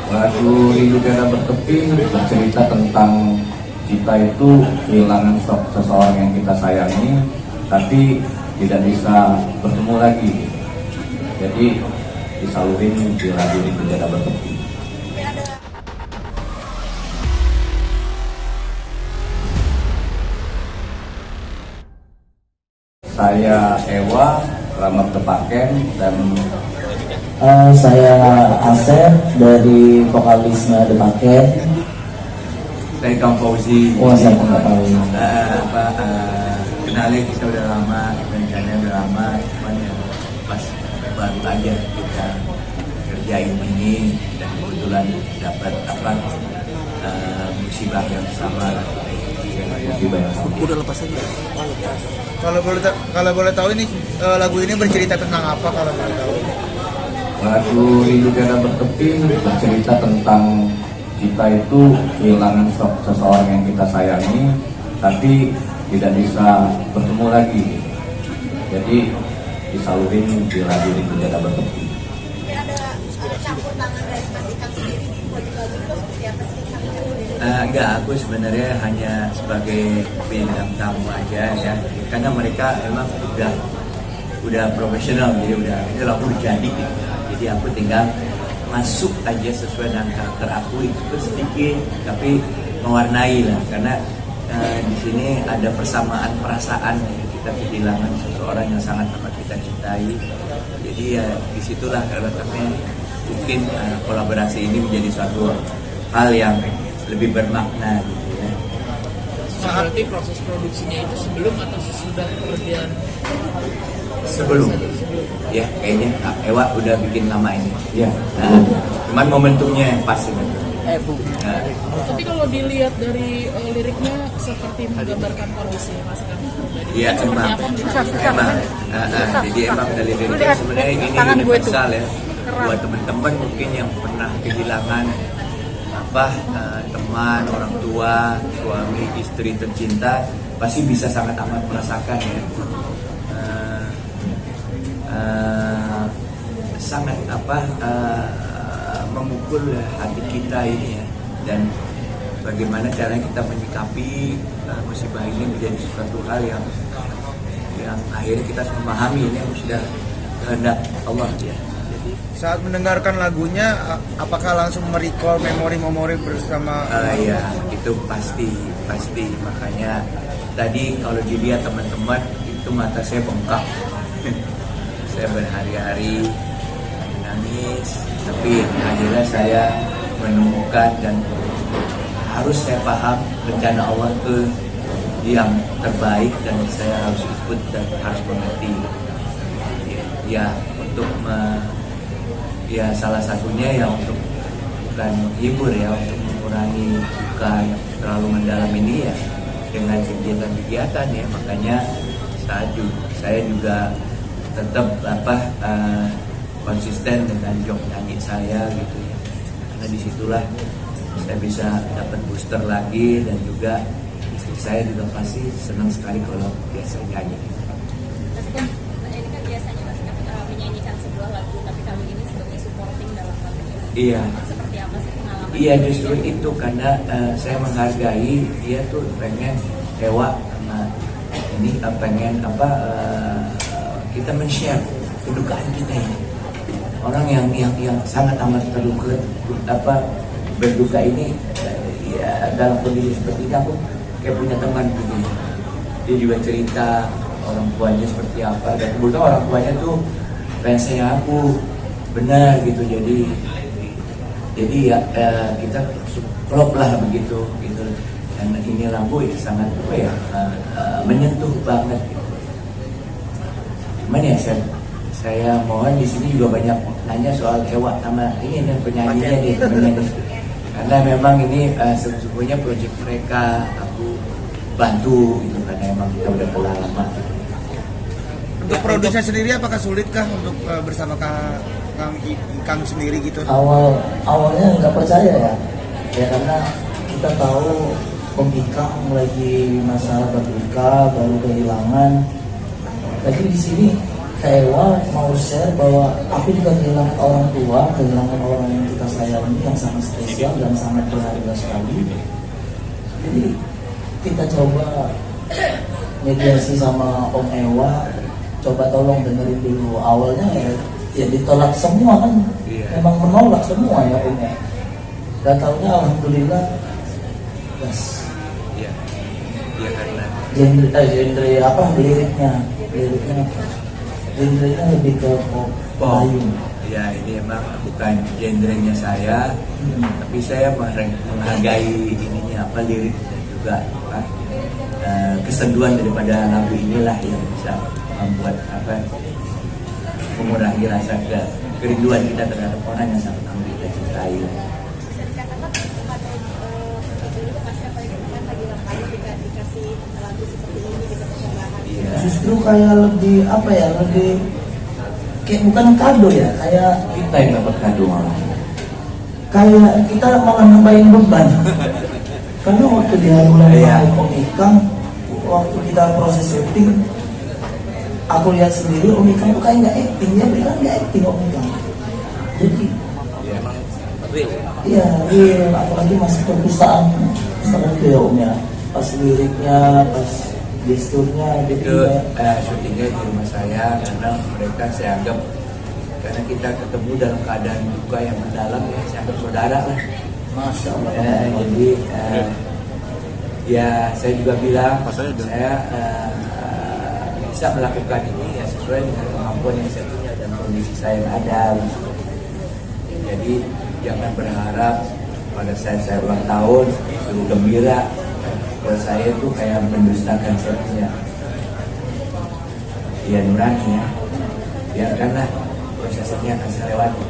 Lagu Rindu Tiada Bertepi bercerita tentang kita itu kehilangan seseorang yang kita sayangi, tapi tidak bisa bertemu lagi. Jadi disalurin di lagu Rindu Tiada Bertepi. Saya Ewa, Ramad Tepaken, dan saya Asep dari vokalisnya The Paket. saya Kang Fauzi. Saya nggak tahu. Kenalnya kita udah lama, rencananya udah lama, cuman ya pas baru aja kita kerjain ini dan kebetulan dapat musibah yang sama. Musibah yang sama. Udah lepas aja. Kalau boleh tahu ini lagu ini bercerita tentang apa kalau boleh tahu? Lagu Rindu Tiada Bertepi bercerita tentang kita itu kehilangan seseorang yang kita sayangi, tapi tidak bisa bertemu lagi. Jadi disalurin di lagu Rindu Tiada Bertepi. Ada campur tangan dari Mas Ikang sendiri buat lagu itu seperti apa sih? Enggak, aku sebenarnya hanya sebagai bintang tamu aja ya, karena mereka emang udah profesional, jadi ini lagu udah jadi gitu. Jadi aku tinggal masuk aja sesuai dengan karakter aku itu sedikit, tapi mewarnai lah, karena di sini ada persamaan perasaan ya. Kita kehilangan seseorang yang sangat amat kita cintai, jadi ya disitulah letaknya mungkin kolaborasi ini menjadi suatu hal yang lebih bermakna gitu ya. Berarti proses produksinya itu sebelum atau sesudah pekerjaan? Sebelum. Ya, kayaknya Ewa udah bikin lama ini. Ya. Cuman momentumnya yang pas ini. Bu. Tapi kalau dilihat dari liriknya seperti menggambarkan kondisi Mas Ikang. Iya, emang. Jadi emang dari liriknya sebenarnya ini universal ya. Buat teman-teman mungkin yang pernah kehilangan teman, orang tua, suami, istri tercinta, pasti bisa sangat amat merasakan ya. Sangat memukul hati kita ini ya, dan bagaimana caranya kita menyikapi musibah ini menjadi sesuatu hal yang akhirnya kita memahami ini sudah kehendak Allah ya. Saat mendengarkan lagunya, apakah langsung merecall memori-memori bersama? Ya, itu pasti. Makanya tadi kalau dilihat teman-teman itu mata saya bengkak. Saya berhari-hari menangis, tapi akhirnya saya menemukan dan harus saya paham rencana Allah itu yang terbaik dan saya harus ikut dan harus mengerti. Ya, untuk ya salah satunya ya untuk bukan hibur ya, untuk mengurangi duka yang terlalu mendalam ini ya dengan kegiatan-kegiatan ya. Makanya saya juga tetap konsisten dengan job nyanyi saya gitu ya, karena disitulah saya bisa dapat booster lagi, dan juga istri saya juga pasti senang sekali kalau biasa nyanyi. Tapi kan ini kan biasanya Mas Ikang menyanyikan sebuah lagu, tapi kali ini sebagai supporting dalam lagu ini. Iya. Seperti apa sih pengalaman? Iya, justru itu karena saya menghargai dia tuh pengen Ewa sama ini pengen kita men-share kedukaan kita ini. Orang yang sangat amat terluka berduka ini ya, dalam kondisi seperti ini aku kayak punya teman begini. Dia juga cerita orang tuanya seperti apa, dan kebetulan orang tuanya tuh fansnya aku benar gitu. Jadi ya kita klop lah begitu gitu. Dan ini lagu ya sangat menyentuh banget gitu. Cuman ya saya mohon di sini juga banyak nanya soal Ewa sama ini penyanyinya nih, karena memang ini sesungguhnya proyek mereka, aku bantu gitu karena emang kita udah kenal lama. Untuk produksinya sendiri apakah sulitkah untuk bersama Kang Ikang sendiri gitu? Awalnya nggak percaya ya karena kita tahu Om Ikang lagi masalah berduka, baru kehilangan. Tapi di sini Ewa mau share bahwa aku juga kehilangan orang tua, kehilangan orang yang kita sayangi yang sangat spesial dan sangat berharga sekali. Jadi kita coba mediasi sama Om Ewa, coba tolong dengerin dulu. Awalnya ya ditolak semua kan, memang menolak semua ya Om ya. Dan tahunya alhamdulillah, yes. Iya, iya karena Genre apa liriknya genrenya lebih ke pop Melayu. ya ini emang bukan genrenya saya, tapi saya menghargai ininya apa lirik dan juga apa kesenduan daripada lagu inilah yang bisa membuat apa mengurangi rasa kerinduan kita terhadap orang yang sangat amat kita cintai. Bisa dikatakan tempat itu pasti apalagi teman lagi ngapain dikasih lagu seperti ini gitu persembahan. Iya. Justru kayak lebih apa ya, lebih kayak bukan kado ya, kayak Kita yang dapat kado malah. kayak kita malah nambahin beban. Karena waktu di hari ulang tahun Om Ikang, waktu kita proses syuting, aku lihat sendiri Om Ikang tuh kayak nggak acting, dia bilang nggak acting Om Ikang. Jadi Ya emang real. iya real, apalagi masih perpustakaan itu ya Om ya. Pas liriknya, pas gesturnya, Itu gitu ya. syutingnya di rumah saya karena mereka saya anggap karena kita ketemu dalam keadaan duka yang mendalam ya saya anggap saudara lah. Masya Allah. Jadi ya saya juga bilang saya bisa melakukan ini ya sesuai dengan kemampuan yang saya punya dan kondisi saya yang ada. Jadi jangan berharap pada saat saya ulang tahun suruh gembira. Buat saya itu kayak mendustakan saya punya ya nurani ya. Biarkanlah prosesnya akan saya lewati.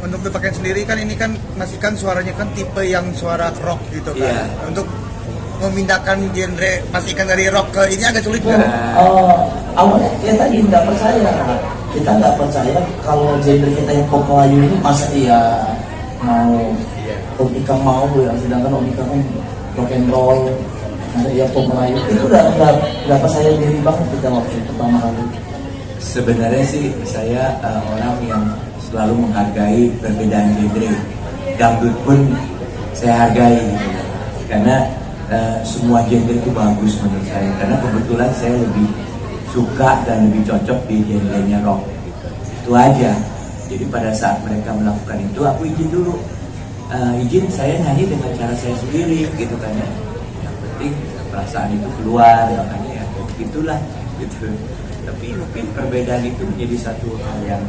Untuk dipakai sendiri kan ini kan masih kan suaranya kan tipe yang suara rock gitu kan. Iya. Untuk memindahkan genre pastikan dari rock ke ini agak sulit kan? Awalnya ya tadi nggak percaya, kita nggak percaya kalau genre kita yang pop Melayu ini masa dia mau Om Ikang mau ya, sedangkan Om Ikang kan rock and roll, masa dia pop Melayu itu udah nggak percaya diri banget kita waktu pertama kali. Sebenarnya sih saya orang yang selalu menghargai perbedaan genre. Dangdut pun saya hargai gitu. Karena semua genre itu bagus menurut saya. Karena kebetulan saya lebih suka dan lebih cocok di genre-nya rock gitu. Itu aja. Jadi pada saat mereka melakukan itu aku izin dulu. Izin saya nyanyi dengan cara saya sendiri gitu kan ya. Yang penting perasaan itu keluar makanya ya begitulah gitu. Tapi mungkin perbedaan itu menjadi satu hal yang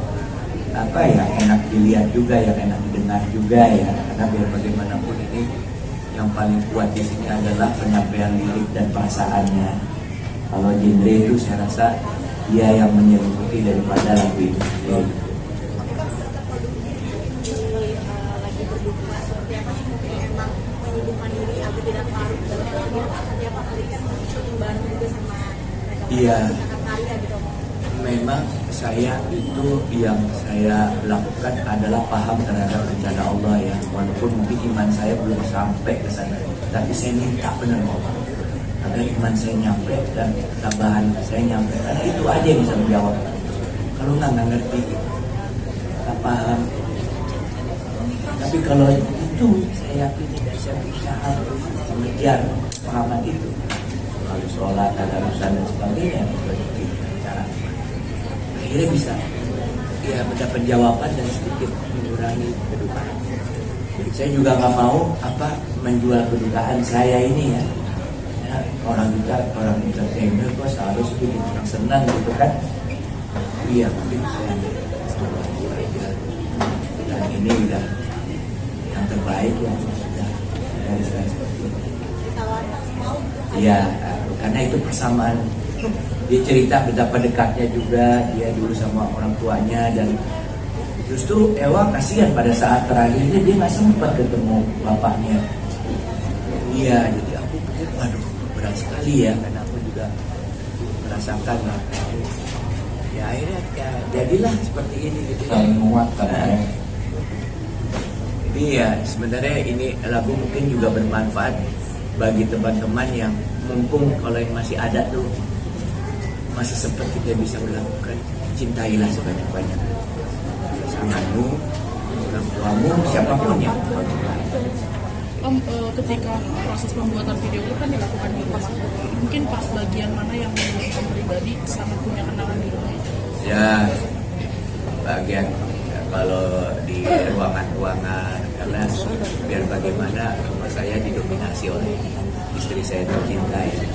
apa ya enak dilihat juga, yang enak didengar juga ya. Karena biar bagaimanapun ini yang paling kuat di sini adalah penyampaian lirik dan perasaannya. Kalau genre itu saya rasa dia yang menyelimuti daripada lagu itu. Ya. Tapi kan tetap produknya lagi berduka seperti apa sih mungkin emang menyibukkan diri agar tidak larut dalam kesedihan seperti apa kali kan syuting bareng juga sama mereka. Iya. Karya gitu. Memang saya itu yang saya lakukan adalah paham terhadap rencana Allah ya. Walaupun mungkin iman saya belum sampai ke sana, tapi saya minta benar Allah agar iman saya nyampe dan tambahan saya nyampe. Karena itu aja yang bisa menjawab. Kalau nggak ngerti, nggak paham. Tapi kalau itu saya yakin tidak saya berusaha mengejar pahaman itu. Lalu sholat, tadarusan dan sebagainya. Cara akhirnya bisa ya mendapat jawaban dan sedikit mengurangi kedukaan. Jadi saya juga nggak mau apa menjual kedukaan saya ini ya. Orang entertainer kok seharus bikin orang senang gitu kan. Iya mungkin saya aja. Dan ini udah yang terbaik ya sudah dari saya seperti ini. Iya, karena itu persamaan. Dia cerita betapa dekatnya juga dia dulu sama orang tuanya dan justru Ewa kasihan pada saat terakhirnya dia nggak sempat ketemu bapaknya. Iya, jadi aku pikir waduh berat sekali ya karena aku juga merasakan lah. Ya akhirnya ya, jadilah seperti ini gitu. Saling menguatkan ya. Jadi ya sebenarnya ini lagu mungkin juga bermanfaat bagi teman-teman yang mumpung kalau yang masih ada tuh masih sempat kita bisa melakukan, cintailah sebanyak-banyak pasanganmu, orang tuamu, siapapun yang Om, ketika proses pembuatan video itu kan dilakukan di rumah. Mungkin pas bagian mana yang menurut Om pribadi sangat punya kenangan di rumah itu? ya bagian ya, kalau di ruangan-ruangan, karena biar bagaimana rumah saya didominasi oleh istri saya tercinta ya,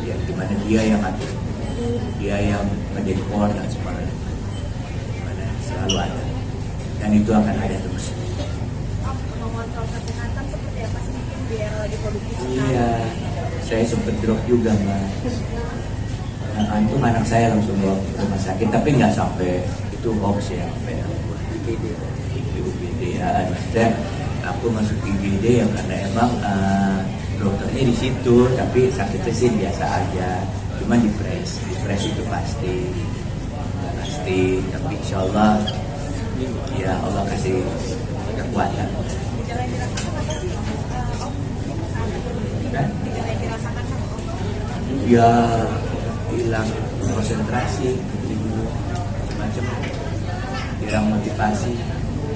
ya gimana dia yang atur, dia yang ngedekor dan sebagainya, gimana selalu ada, dan itu akan ada terus. Mengontrol kesehatan seperti apa sih mungkin biar lagi produktif sekali? Iya, saya sempat drop juga Mbak. Nah, antum anak saya langsung bawa ke rumah sakit, tapi nggak sampai itu hoax ya, sampai IGD ya. Maksudnya aku masuk IGD ya karena emang dokternya di situ, tapi sakitnya sih biasa aja, cuma depres itu pasti, tapi insya Allah ya Allah kasih kekuatan. Gejala yang dirasakan apa sih Om saat produktif? Kan? Gejala yang dirasakan sama Om? Ya hilang konsentrasi, macam-macam, hilang motivasi.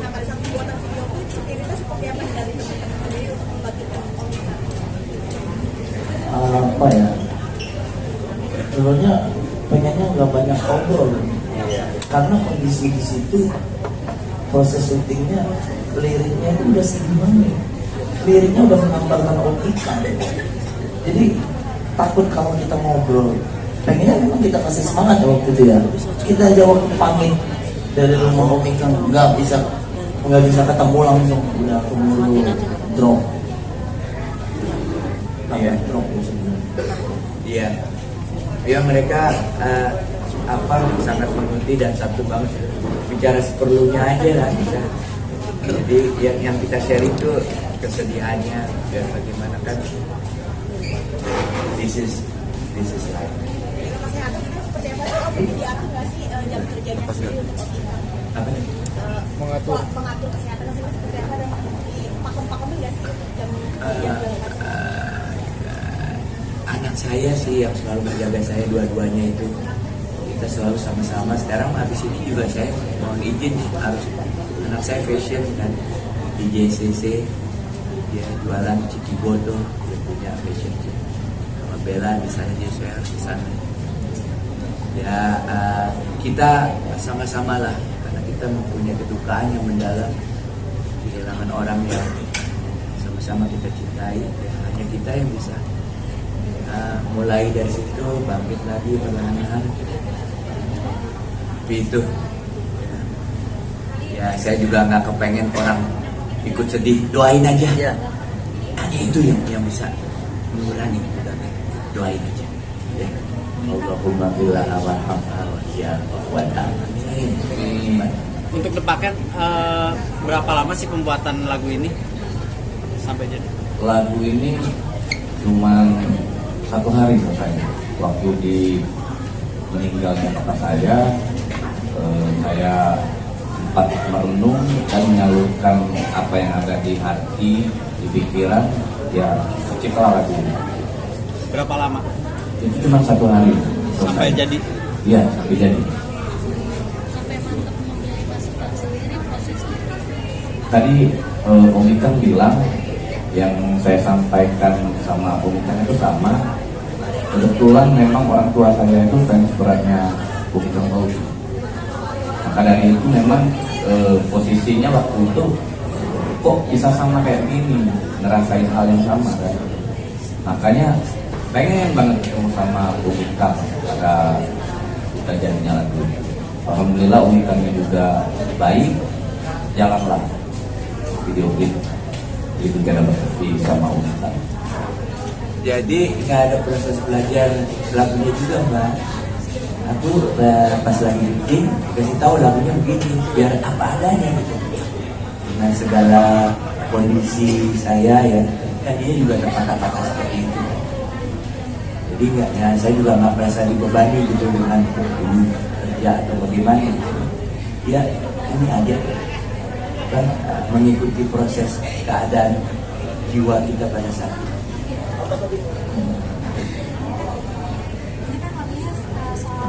Nah pada saat pembuatan video klip sendiri itu seperti apa dari teman-teman sendiri untuk membagikan Om? Apa ya? Sebenarnya pengennya nggak banyak ngobrol, karena kondisi di situ proses syutingnya, liriknya itu udah segimana, liriknya udah menggambarkan Omika. Jadi takut kalau kita ngobrol. Pengennya memang kita kasih semangat ya waktu itu ya. Kita aja waktu pamit dari rumah Omika nggak bisa ketemu langsung, udah keburu drop. Iya. Drop ya sebenarnya. Iya, ya mereka sangat mengerti dan satu banget, bicara seperlunya aja lah kita. Jadi yang kita share itu kesedihannya, biar bagaimana kan this is life. Kesehatan seperti apa sih Om? Diatur nggak sih jam kerjanya sendiri untuk Omika? Apa nih? Mengatur kesehatan sendiri seperti apa dan pakem-pakemin nggak sih untuk jam kerja segala macam? Anak saya sih yang selalu menjaga saya, dua-duanya itu kita selalu sama-sama. Sekarang habis ini juga saya mohon izin harus, anak saya fashion kan di JCC, dia jualan Cikiboto, dia punya fashion sama Bella di sana, dia saya harus di sana. Ya kita sama-sama lah, karena kita mempunyai kedukaan yang mendalam, kehilangan orang yang sama-sama kita cintai, ya, hanya kita yang bisa mulai dari situ bangkit lagi perlahan-lahan. Itu ya saya juga nggak kepengen orang ikut sedih, doain aja ya. Hanya itu yang bisa mengurangi, doain aja ya. Allahumma billah warhamna ya wa amin. Untuk tepakan berapa lama sih pembuatan lagu ini sampai jadi? Lagu ini cuma 1 hari selesai. Waktu di meninggalnya bapak saya sempat merenung dan menyalurkan apa yang ada di hati, di pikiran, ya tercipta lagu ini. Berapa lama? Itu cuma 1 hari selesai. Sampai jadi? Iya, sampai jadi. Sampai mantap memilih pasukan sendiri prosesnya. Tadi Om Ikang bilang yang saya sampaikan sama Om Ikang itu sama. Kebetulan memang orang tua saya itu fans beratnya Om Ikang Fauzi. Maka dari itu memang posisinya waktu itu kok bisa sama kayak gini, ngerasain hal yang sama kan. Makanya pengen banget ketemu sama Om Ikang pada kita jadinya lagu. Alhamdulillah Om Ikangnya juga baik, jalanlah video klip itu kita berarti sama Om Ikang. Jadi nggak ada proses belajar lagunya juga Mbak. Aku pas lagi bikin kasih tahu lagunya begini, biar apa adanya gitu. Dengan segala kondisi saya ya, kan dia juga terpatah-patah seperti itu. Jadi nggak, ya saya juga nggak merasa dibebani gitu dengan kerja atau bagaimana. Ya ini aja kan mengikuti proses keadaan jiwa kita pada saat itu. Ini kan lagunya soal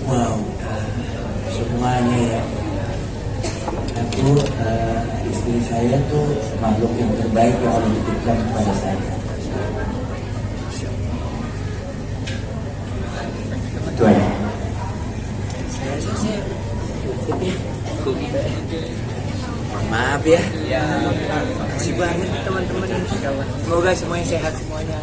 Wow, semuanya ya. Aku istri saya tuh makhluk yang terbaik yang Allah titipkan kepada saya. Itu aja. Saya sih cukup ya. Mohon maaf ya. Makasih banget teman-teman. Semoga semuanya sehat semuanya.